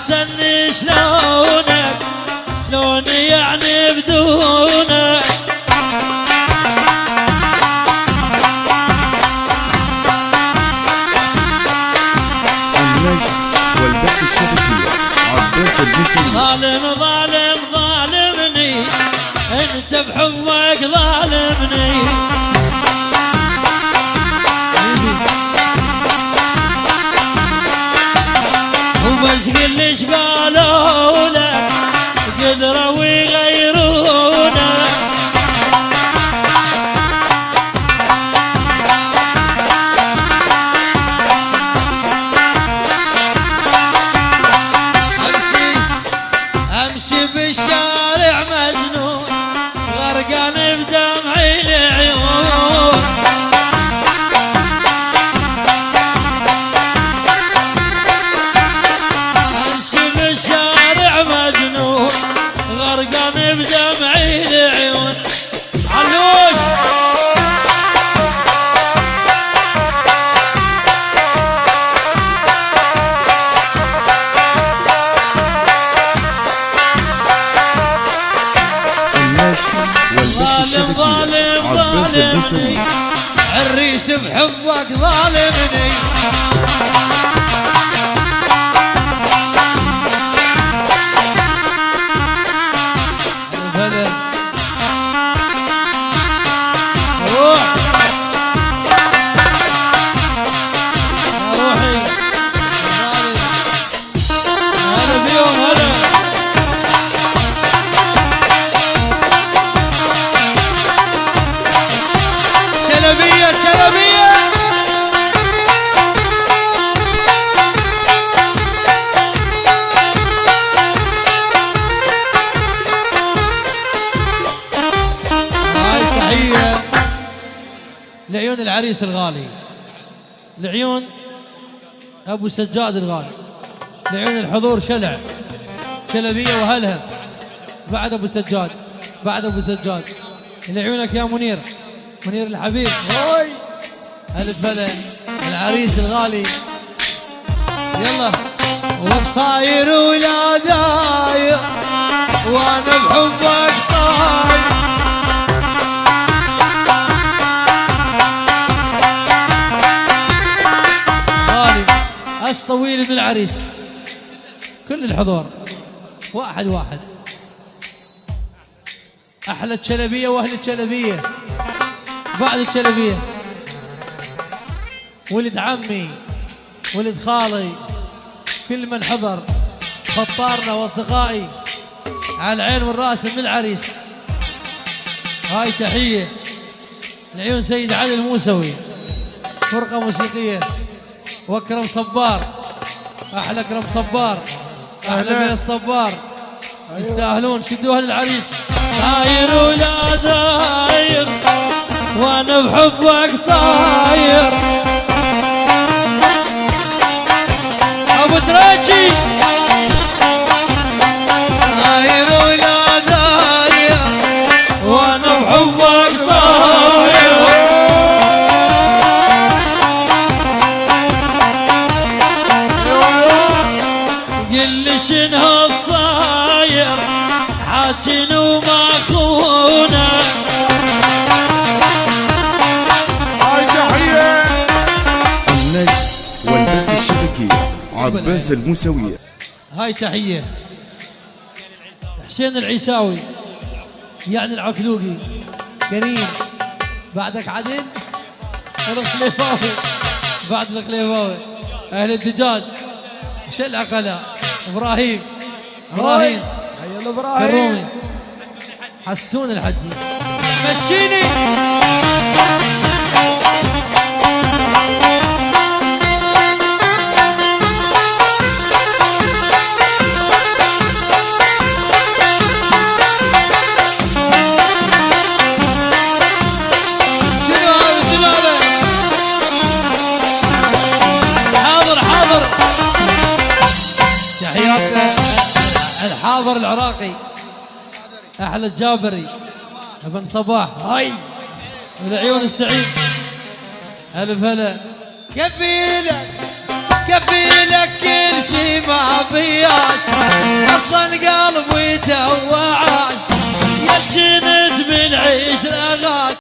سألني شلونك شلون يعني بدونك. النشر والبث الشبكي عباس الموسوي. ظالم ظالم ظالمني انت بحبك ظالمني. وبس قل ليش قالوا لك قدروا يغيرونا. امشي بالشارع مجنون غرقان بدمعي العيون. امشي بالشارع مجنون غرقان بدمعي العيون. علوش والبث الشبكي عباس الموسوي. عريس بحبك ظالمني. البلد روح يا روحي هلا فيهم هلا. شلبية شلبية هاي تحية لعيون العريس الغالي، لعيون أبو سجاد الغالي، لعيون الحضور شلع شلبية وهلها بعد أبو سجاد بعد أبو سجاد. لعيونك يا منير منير الحبيب. ألف هلا العريس الغالي. يلا وقت صاير ولا داير وانا بحبك طاير. غالي أس طويل من العريس كل الحضور واحد واحد. أحلى الشلبية وأهل الشلبية بعد الشلبية. ولد عمي ولد خالي كل من حضر خطارنا واصدقائي على العين والراس من العريس. هاي تحية لعيون سيد علي الموسوي فرقة موسيقية واكرم صبار. احلى اكرم صبار احلى من الصبار يستاهلون. شدوها للعريس. داير ولا داير وانا بحبك طاير. ابو تراجي داير ولا داير وانا بحبك طاير. قل لي شنو الصاير حاجن وماخونه. النشر والبث الشبكي عباس الموسوي. هاي تحية حسين العيساوي يعني العفلوقي كريم. بعدك عدن الخليفاوي بعد الخليفاوي. أهل الدجاج شلع قلا إبراهيم إبراهيم يلا ابراهيم الرومي حسون الحجي مشيني. الحاضر العراقي احلى الجابري ابن صباح. هاي والعيون السعيد. الف هلا. كفيلك كفيلك